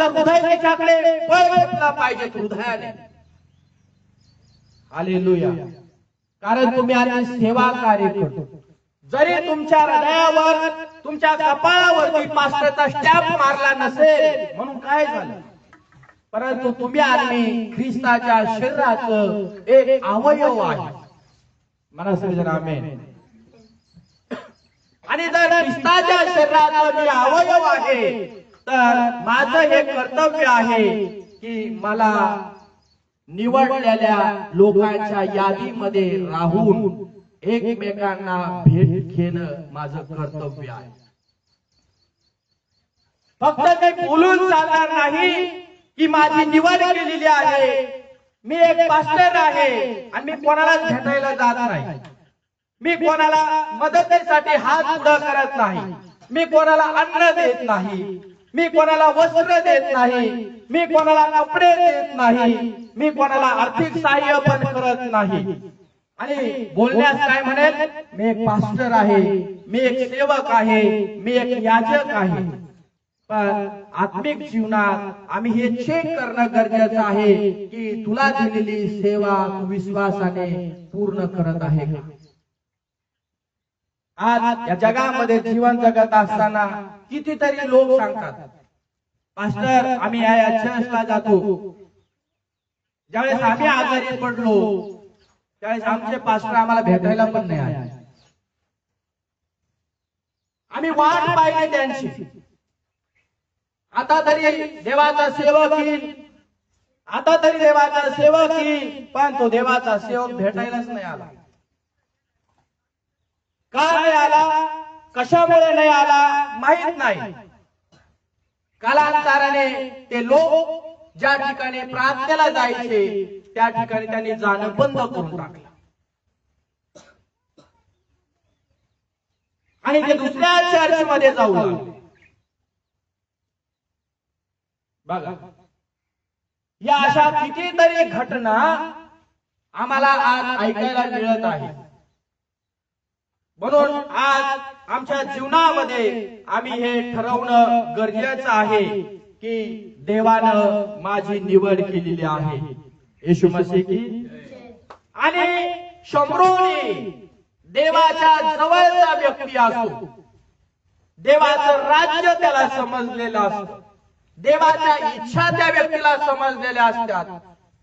माझं हृदय त्याच्याकडे वळलं पाहिजे हृदयाने. हालेलुया. कारण तुम्ही आज सेवा कार्य करतो. जरी तुमच्या हृदयावर तुमच्या कपाळावरती पास्टरचा स्टॅम्प मारला नसेल म्हणून काय झालं, परंतु तुम्ही आणि ख्रिस्ताच्या शरीराचं एक अवयव आहे. म्हणा सगळेजण आमेन. आणि जर ख्रिस्ताच्या शरीराचा मी अवयव आहे तर माझं हे कर्तव्य आहे की मला निवडलेल्या लोकांच्या यादीमध्ये राहून एकमेकांना भेट घेणं माझं कर्तव्य आहे. फक्त ते बोलून चालणार नाही की माझी निवड केलेली आहे, मी एक पास्टर आहे आणि मी कोणालाच भेटायला जात नाही, मी कोणाला मदतीसाठी हात पुढे करत नाही, मी कोणाला अन्न देत नाही, मी कोणाला वस्त्र देत नाही, मी कोणाला कपडे देत नाही, मी कोणाला आर्थिक सहाय्य पण करत नाही. आणि बोलण्यास काय म्हणेल, मी एक पास्टर आहे, मी एक सेवक आहे, मी एक याजक आहे. पण आत्मिक जीवनात आम्ही हे चेक करणं गरजेचं आहे की तुला दिलेली सेवा तू विश्वासाने पूर्ण करत आहे का. आज या जगामध्ये जीवन जगत असताना कितीतरी लोक सांगतात, पास्टर आम्ही या चर्चला जातो, ज्यावेळेस आम्ही आजारी पडलो त्यावेळेस आमचे पास्टर आम्हाला भेटायला पण नाही आले, आम्ही वाट पाहिली त्यांची. आता तरी देवाचा सेवक येईल, आता तरी देवाचा सेवक येईल, पण तो देवाचा सेवक भेटायलाच नाही आला. का नाही आला, कशामुळे नाही आला माहित नाही. कालांतराने ते लोक ज्या ठिकाणी प्रार्थनेला जायचे त्या ठिकाणी त्यांनी जाणं बंद करून टाकलं आणि ते दुसऱ्या चर्च मध्ये जाऊ लागले. बघा, या अशा कितीतरी घटना आम्हाला आज ऐकायला मिळत आहे. म्हणून आज आमच्या जीवनामध्ये आम्ही हे ठरवणं गरजेचं आहे की देवानं माझी निवड केलेली आहे. येशू मसीह की. आणि शंभरोनी देवाच्या जवळचा व्यक्ती असतो, देवाचं राज्य त्याला समजलेलं असतं, देवाच्या इच्छा त्या व्यक्तीला समजलेल्या असतात,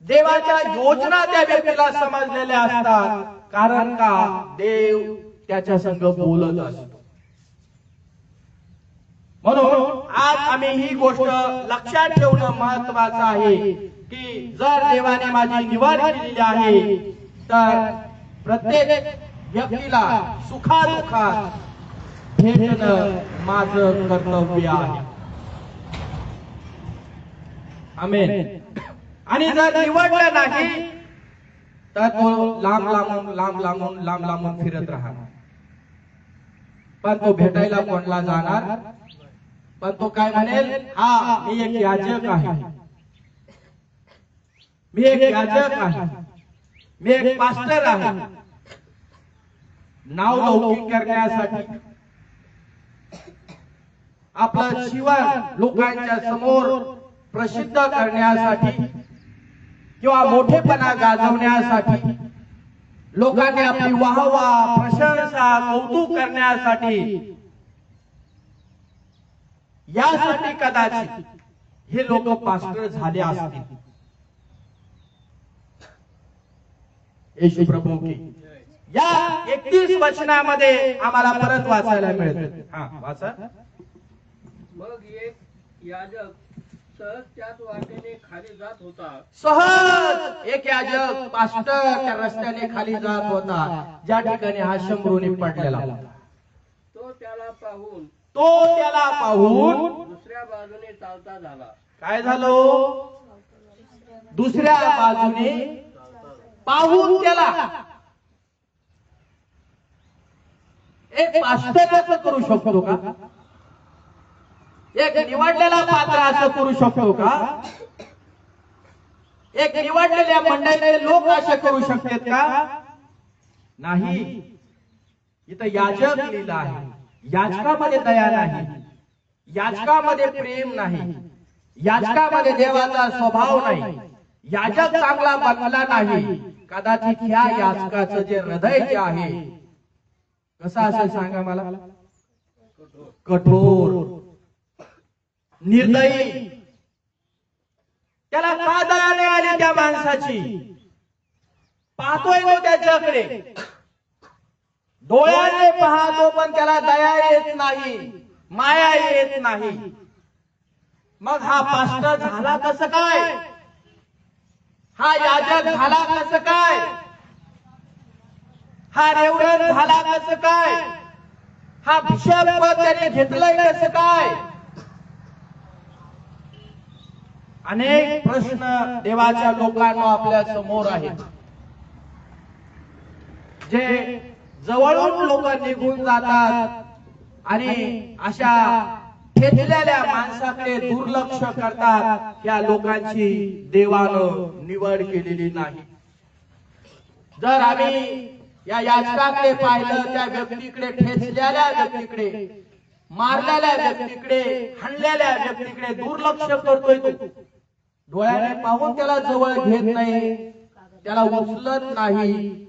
देवाच्या योजना त्या व्यक्तीला समजलेल्या असतात. कारण का, देव त्याच्या संग बोलत असतो. म्हणून आज आम्ही ही गोष्ट लक्षात ठेवणं महत्वाचं आहे की जर देवाने माझी निवड केलेली आहे तर प्रत्येक व्यक्तीला सुखादुःखात भेटणं माझं कर्तव्य आहे. आमेन. आणि जर निवडलं नाही तर तो लांब लांबून फिरत राहणार. पण तो भेटायला कोणाला जाणार, पण तो काय म्हणेल, हा मी एक याजक आहे, मी एक याजक आहे, मी एक पास्टर आहे. नाव लौकिक करण्यासाठी, आपलं जीवन लोकांच्या समोर प्रसिद्ध करण्यासाठी किंवा मोठेपणा गाजवण्यासाठी, लोकांनी आपली वाहवा प्रशंसा कौतुक करण्यासाठी, यासाठी कदाचित हे लोक पास्टर झाले असतील. येशू प्रभू की. या 31 वचनामध्ये आम्हाला परत वाचायला मिळतं. हा वाचा. मग एक याजक सहज त्याच वाटेने खाली जात होता. सहज एक याजक पास्टर त्या रस्त्याने खाली जात होता ज्या ठिकाणी हा शंभरोनी पडलेला होता. तो त्याला पाहून दुसऱ्या बाजूने चालता झाला. काय झालं, दुसऱ्या बाजूने पाहून त्याला. एक पास्टर असं करू शकतो का, एक निवडलेला पात्र असं करू शकतो का, एक निवडलेल्या मंडळीचे लोक असे करू शकतात का, नाही. इथं याजक लिहिलं आहे, याचकामध्ये दया नाही, याचकामध्ये प्रेम नाही, याचकामध्ये देवाचा स्वभाव नाही, याचक चांगला बनला नाही, कदाचित ह्या याचकाचं जे हृदय जे आहे कसं असेल सांगा मला, कठोर, निर्दयी. त्याला का दया नाही आली त्या माणसाची? पाहतोय तो त्याच्याकडे, डोळ्याने पाहतो, पण त्याला दया येत नाही, माया येत नाही. मग हा पास्टर झाला कसं काय? हा याजक झाला कसं काय? हा रेवरंड झाला कसं काय? हा बिशप पद त्याने घेतलंय कसं काय? अनेक प्रश्न देवाच्या लोकांना आपल्या समोर आहेत. जे जवळून लोक निघून जातात आणि अशा ठेचलेल्या माणसाकडे दुर्लक्ष करतात, या लोकांची देवानं निवड केलेली नाही. जर आम्ही या याचकाकडे पाहिलं, त्या व्यक्तीकडे, ठेचलेल्या व्यक्तीकडे, मारलेल्या व्यक्तीकडे, हाणलेल्या व्यक्तीकडे दुर्लक्ष करतोय तो. डोळ्याने पाहून त्याला जवळ घेत नाही, त्याला उचलत नाही,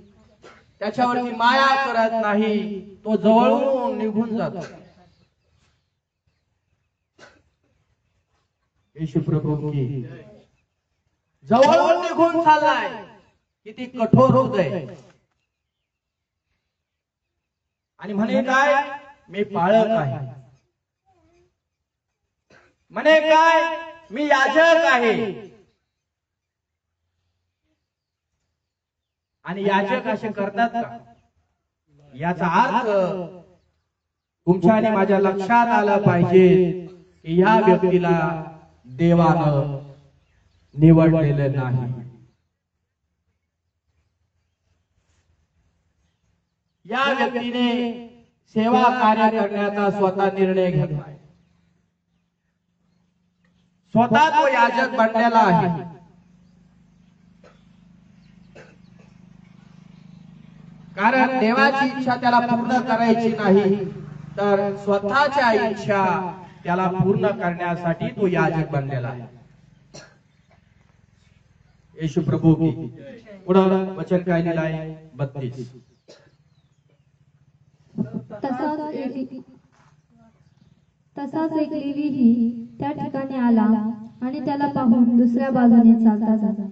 त्याच्यावरती माया करत नाही, तो जवळून निघून जातो. येशू प्रभू की जवळून निघून चाललाय. किती कठोर हृदय. आणि म्हणे काय, मी पाळक आहे. म्हणे काय, मी याजक आहे. आणि याजक असे करतात का? याचा अर्थ तुमच्या आणि माझ्या लक्षात आलं पाहिजे की ह्या व्यक्तीला देवानं निवडलेलं नाही. या व्यक्तीने सेवा कार्य करण्याचा स्वतः निर्णय घेतला. स्वतः तो याजक बनलेला आहे. कारण देवाची इच्छा त्याला पूर्ण करायची नाही, तर स्वतःच्या इच्छा त्याला पूर्ण करण्यासाठी तो याजक बनलेला आहे. येशू प्रभू की. पुढं वचन काय लिहिलं आहे? 32. तसाच एक लेवीही त्या ठिकाणी आला आणि त्याला पाहून दुसऱ्या बाजूने चालता झाला.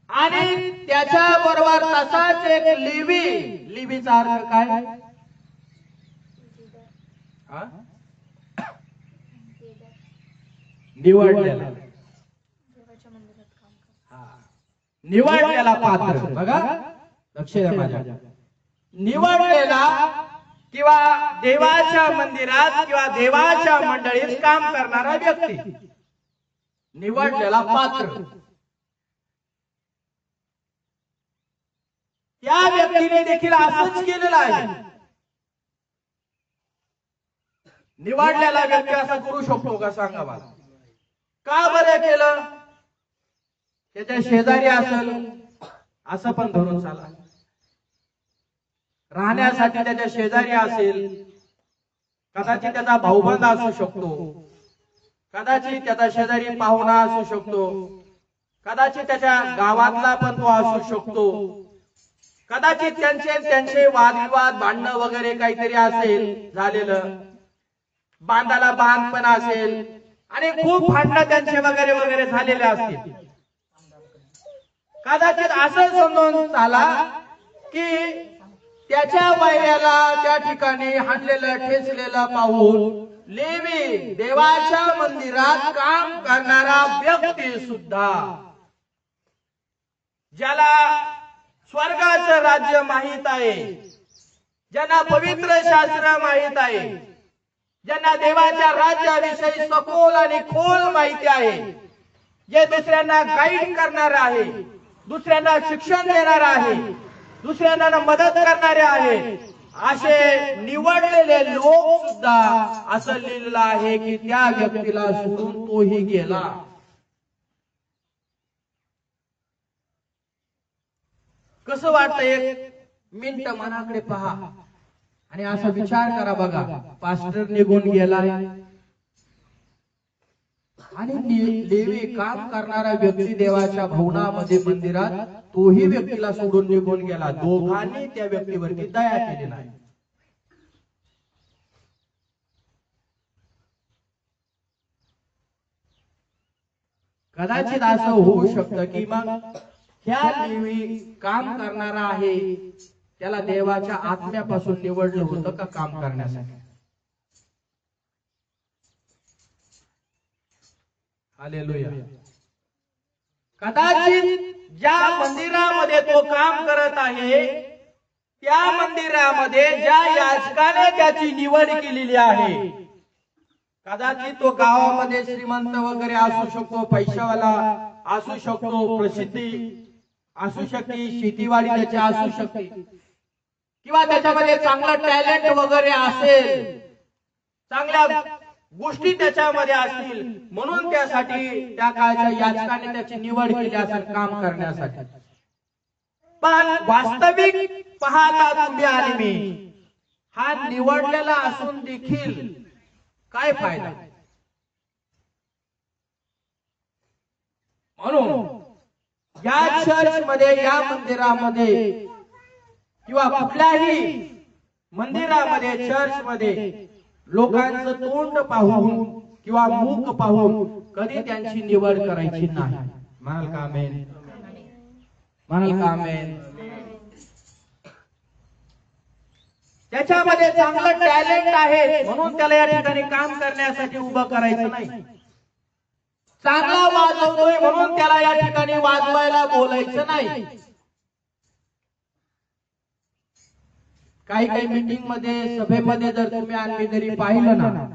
आणि त्याच्या बरोबर तसाच एक लेवी. लेवीचा अर्थ काय? निवडलेला. निवडलेला पात्र. बघा, लक्ष द्या माझ्या. निवडलेला किंवा देवाच्या मंदिरात किंवा देवाच्या मंडळीत काम करणारा व्यक्ती, निवडलेला पात्र. त्या व्यक्तीने देखील असंच केलेलं आहे. निवडलेला व्यक्ती असं करू शकतो का सांगा मला? का बरं केलं? त्याच्या शेजारी असेल असं पण धरून चाला. राहण्यासाठी त्याच्या शेजारी असेल, कदाचित त्याचा भाऊबंद असू शकतो, कदाचित त्याचा शेजारी पाहुणा असू शकतो, कदाचित त्याच्या गावातला पण तो असू शकतो, कदाचित त्यांचे वादविवाद, भांडणं वगैरे काहीतरी असेल झालेलं, बांधाला बांध पण असेल आणि खूप भांडणं त्यांचे वगैरे वगैरे झालेले असतील. कदाचित असं समजून चाला की त्याच्या वैऱ्याला त्या ठिकाणी हाणलेलं ठेचलेलं पाहून लेवी, देवाच्या मंदिरात काम करणारा व्यक्ती सुद्धा, ज्याला स्वर्गाचं राज्य माहित आहे, ज्यांना पवित्र शास्त्र माहित आहे, ज्यांना देवाच्या राज्याविषयी सखोल आणि खोल माहिती आहे, जे दुसऱ्यांना गाईड करणार आहे, दुसऱ्यांना शिक्षण देणार आहे, दुसऱ्यांना मदत करणारे आहेत, असे निवडलेले लोक सुद्धा असं लिहिलेलं आहे की त्या व्यक्तीला सोडून तोही गेला. कसं वाटतं? एक मिनिट मनाकडे पहा आणि असा विचार करा. बघा, पास्टर निघून गेलाय, आणि लेवी काम करणारा व्यक्ती देवाच्या भवनामध्ये मंदिरात तोही व्यक्तीला सोडून निघून गेला. दोघांनी त्या व्यक्तीवरती दया केली नाही. कदाचित असं होऊ शकतं की मग ह्या लेवी काम करणारा आहे, त्याला देवाच्या आत्म्यापासून निवडलं होतं का काम करण्यासाठी? हालेलुया. कदाचित ज्या मंदिरामध्ये तो काम करत आहे त्या मंदिरामध्ये ज्या याजकाने त्याची निवड केलेली आहे, कदाचित तो गावामध्ये श्रीमंत वगैरे असू शकतो, पैशावाला असू शकतो, प्रसिद्धी असू शकते, शेतीवाडी त्याची असू शकते, किंवा त्याच्यामध्ये चांगलं टॅलेंट वगैरे असेल, चांगल्या गोष्टी त्याच्यामध्ये असतील, म्हणून त्यासाठी त्या काळच्या याजकाने त्याची निवड केली असेल काम करण्यासाठी. पण वास्तविक पाहता तुम्ही आणि मी, हा निवडलेला असून देखील काय फायदा? म्हणून या चर्च मध्ये, या मंदिरामध्ये किंवा कुठल्याही मंदिरामध्ये, चर्च मध्ये लोकांचं तोंड पाहून किंवा मुख पाहून कधी त्यांची निवड करायची नाही. म्हणाल का आमेन? म्हणाल का आमेन? त्याच्यामध्ये चांगलं टॅलेंट आहे म्हणून त्याला या ठिकाणी काम करण्यासाठी उभं करायचं नाही. चांगला वाजवतोय म्हणून त्याला या ठिकाणी वाजवायला बोलायचं नाही. काही काही मीटिंग मध्ये, सभेमध्ये जर तुम्ही आणि जरी पाहिलं ना,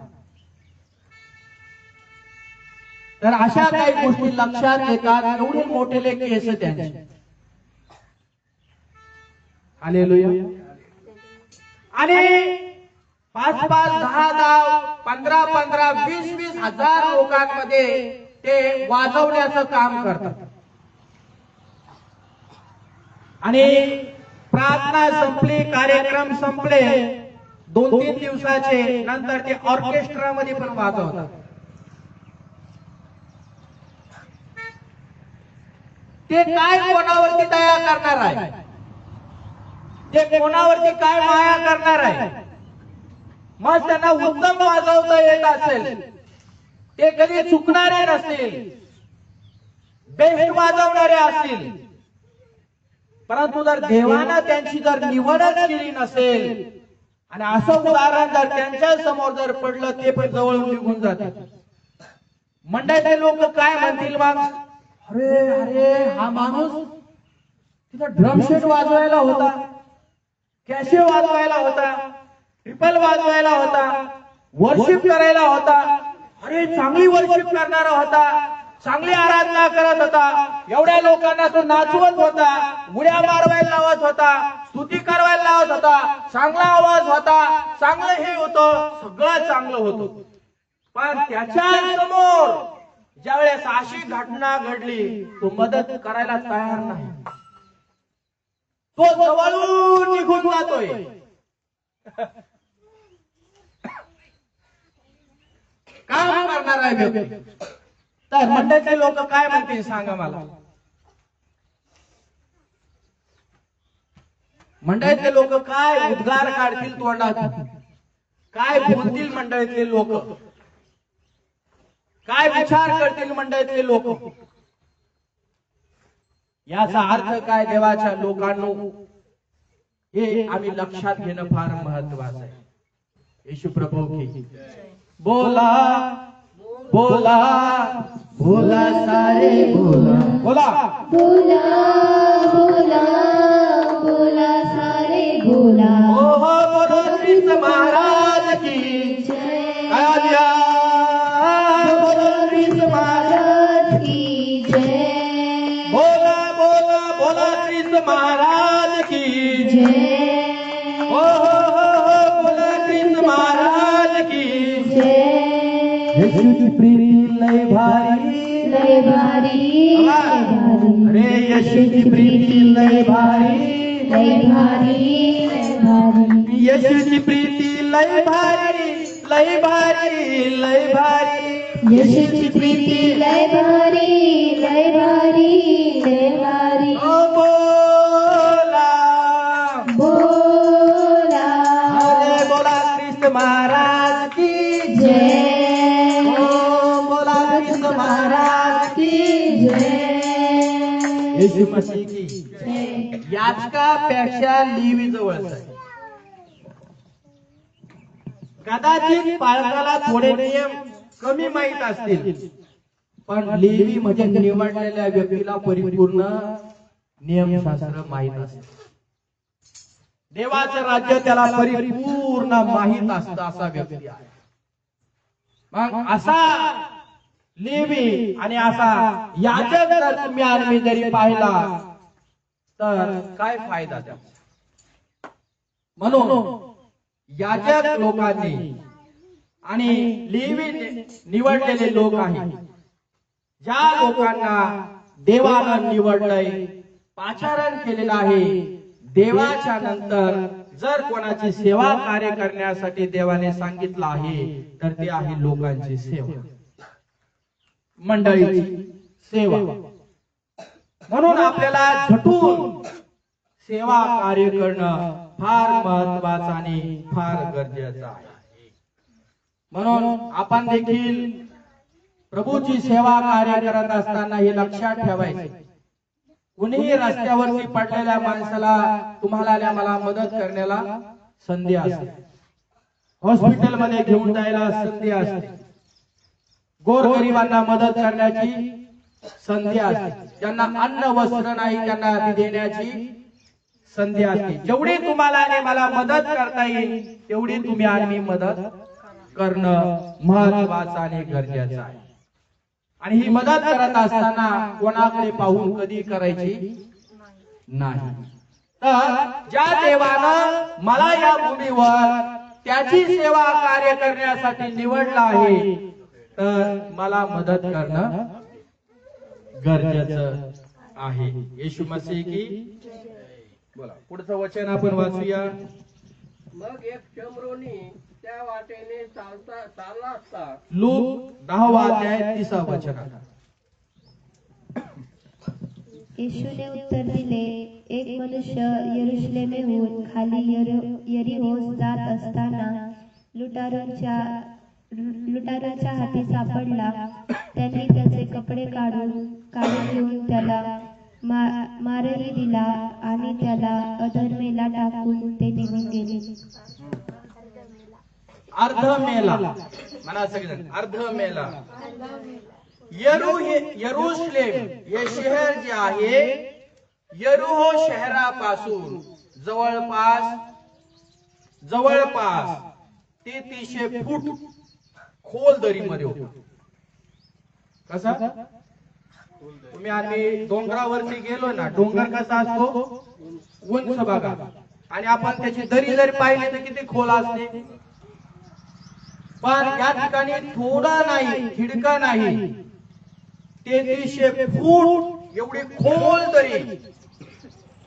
तर अशा काही गोष्टी लक्षात येतात. एवढे मोठेले केस त्यांचे. हालेलुया. आणि 5-5, 10-10, 15-15, 20-20 हजार लोकांमध्ये ते वाजवण्याचं काम करतात. आणि प्रार्थना संपली, कार्यक्रम संपले, 2-3 दिवसाचे नंतर ते ऑर्केस्ट्रामध्ये पण वाजवतात. ते काय कोणावरती दया करणार आहे? ते कोणावरती काय माया करणार आहे? मग त्यांना उत्तम वाजवता येत असेल, ते कधी चुकणारे नसतील, बेस्ट वाजवणारे असतील, परंतु जर देवानं त्यांची जर निवडच केली नसेल आणि असं उदाहरण जर त्यांच्या समोर जर पडलं, ते पण जवळून निघून जाते. मंडळाचे लोक काय म्हणतील मग? अरे अरे, हा माणूस तिथं ड्रम सेट वाजवायला होता, कॅशे वाजवायला होता, ट्रिपल वाजवायला होता, वर्शिप करायला होता, अरे चांगली वर्शिप करणारा होता, चांगली आराधना करत होता, एवढ्या लोकांना तो नाचवत होता, उड्या मारवायला लावत होता, स्तुती करायला लावत होता, चांगला आवाज होता, चांगलं हे होतं, सगळं चांगलं होतं. पण त्याच्या समोर ज्यावेळेस अशी घटना घडली, तो मदत करायला तयार नाही. तो जवळून निघून जातोय. काम करणार आहे व्यक्ती. तर मंडळाचे लोक काय म्हणतील सांगा मला? मंडळातले लोक काय उद्गार काढतील तोंडातून? काय बोलतील मंडळातले लोक? काय विचार करतील मंडळातले लोक? याचा अर्थ काय देवाच्या लोकांनो, हे आम्ही लक्षात घेणं फार महत्वाचं आहे. येशू प्रभू की बोला बोला बोला सारे बोला बोला बोला बोला बोला सारे बोला. हो हो बोलो ख्रिस्त महाराज की जय. आज्ञा बोलो ख्रिस्त महाराज की जय. बोला बोला बोला ख्रिस्त महाराज की जय. हो हो हो बोला ख्रिस्त महाराज की जय. येशूची प्रीती लय भारी, लय भारी, लय भारी. अरे येशूची प्रीती लय भारी, लय भारी, लय भारी. येशूची प्रीती लय भारी, लय भारी, लय भारी. येशूची प्रीती लय भारी लय भारी लय भारी. बोला बोला अरे बोला ख्रिस्त महाराज की जय. बोला ख्रिस्त महाराज की जय. येशू मसीह की जय. याचकापेक्षा लेवी जवळच आहे. कदाचित पालकाला थोडे नियम कमी माहित असतील, पण लेवी म्हणजे निवडलेल्या व्यक्तीला परिपूर्ण नियमशास्त्र माहित असते. देवाचं राज्य त्याला परिपूर्ण माहित असतं असा व्यक्ती आहे. मग असा लेवी आणि असा याचक जर तुम्ही आणि मी जरी पाहिला तर काय फायदा त्याचा. म्हणून याचक लोकांनी आणि लेवी निवडलेले लोक आहेत, ज्या लोकांना देवानं निवडलंय, पाचारण केलेलं आहे. देवाच्या नंतर जर कोणाची सेवा कार्य करण्यासाठी देवाने सांगितलं आहे तर ते आहे लोकांची सेवा, मंडळीची सेवा. म्हणून आपल्याला झटून सेवा कार्य करणं फार महत्वाचं आणि फार गरजेचं आहे. म्हणून आपण देखील प्रभूची सेवा कार्य करत असताना हे लक्षात ठेवायचे, कुणीही रस्त्यावरती पडलेल्या माणसाला तुम्हाला आणि मला मदत करण्याला संधी असते, हॉस्पिटल मध्ये घेऊन जायला संधी असते, गोरगरिबांना मदत करण्याची संधी असते, ज्यांना अन्न वस्त्र नाही त्यांना ती देण्याची संधी असते. जेवढी तुम्हाला आणि मला मदत करता येईल तेवढी तुम्ही आणि मी मदत करणं महत्वाचं आणि गरजेचं आहे. आणि ही मदत करत असताना कोणाकडे पाहून कधी करायची नाही. तर ज्या देवानं मला या भूमीवर त्याची सेवा कार्य करण्यासाठी निवडलं आहे तर मला मदत करणं गरजेचं आहे. येशू मसीह की बोला. पुढचं वचन आपण वाचूया. मग एक शंभरोनी त्या वाटेने चालला असता. लूक 10वा अध्याय 30वा वचन. येशूने उत्तर दिले, एक मनुष्य यरुशलेमेहून खाली यरीहोस जात असताना लुटारूंच्या हाती सापडला. त्यांनी त्याचे कपडे काढून घेऊन त्याला मारही दिला आणि त्याला अधर्मेला टाकून ते निघून गेले. अर्ध मेला म्हणा सगळेजण, अर्ध मेला. यरुशलेम हे शहर जे आहे, यरीहो शहरापासून जवळपास 3300 फूट खोल दरीमध्ये होतो. कसा तुम्ही आम्ही डोंगरावरती गेलो ना, डोंगर कसा असतो उंच बघा, आणि आपण त्याची दरी जर पाहिली तर किती खोल असते. पण या ठिकाणी थोडा नाही, खिडका नाही, 3300 फूट एवढी खोल दरी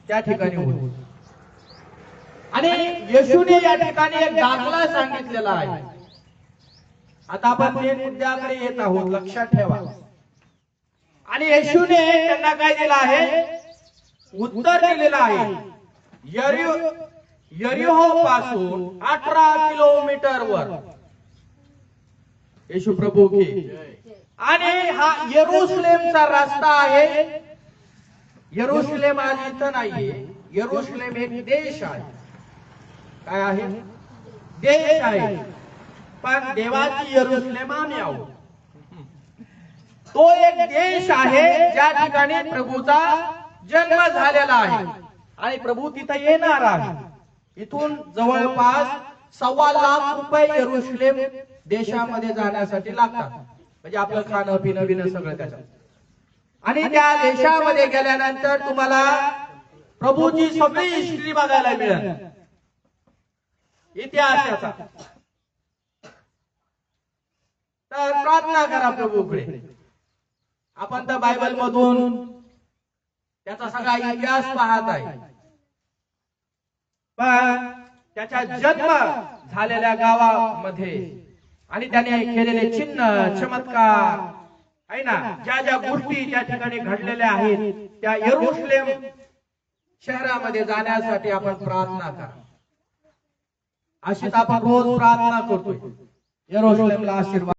त्या ठिकाणी होती. आणि येशूने या ठिकाणी एक दाखला सांगितलेला आहे. आता आपण मेन मुद्द्याकडे येत आहोत, लक्षात ठेवा. आणि येशूने त्यांना काय दिलं आहे, उत्तर दिलेलं आहे. यरीहो पासून 18 किलोमीटर वर येशू प्रभू की. आणि हा यरुशलेमचा रस्ता आहे. यरुशलेम आज इथं नाहीये, यरुशलेम एक देश आहे. काय आहे? देश आहे. पण देवाची यरुशलेम आम्ही आहोत. तो एक देश आहे ज्या ठिकाणी प्रभूचा जन्म झालेला आहे आणि प्रभू तिथे येणार आहे. इथून जवळपास 1.25 लाख रुपये यरुशलेम देशामध्ये जाण्यासाठी लागतात. म्हणजे आपलं खाणं पिणं बिणं सगळं त्याच्यात. आणि त्या देशामध्ये गेल्यानंतर तुम्हाला प्रभूची सगळी हिस्ट्री बघायला मिळेल, इतिहास त्याचा. तर प्रार्थना करा प्रभूकडे. आपण तर बायबल मधून त्याचा सगळा इतिहास पाहत आहे, पण त्याचा जन्म झालेल्या गावामध्ये आणि त्याने केलेले चिन्ह चमत्कार आहे ना, ज्या ज्या गोष्टी त्या ठिकाणी घडलेल्या आहेत त्या यरुशलेम शहरामध्ये जाण्यासाठी आपण प्रार्थना करा. अशीच आपण रोज प्रार्थना करतोय, यरुशलेमला आशीर्वाद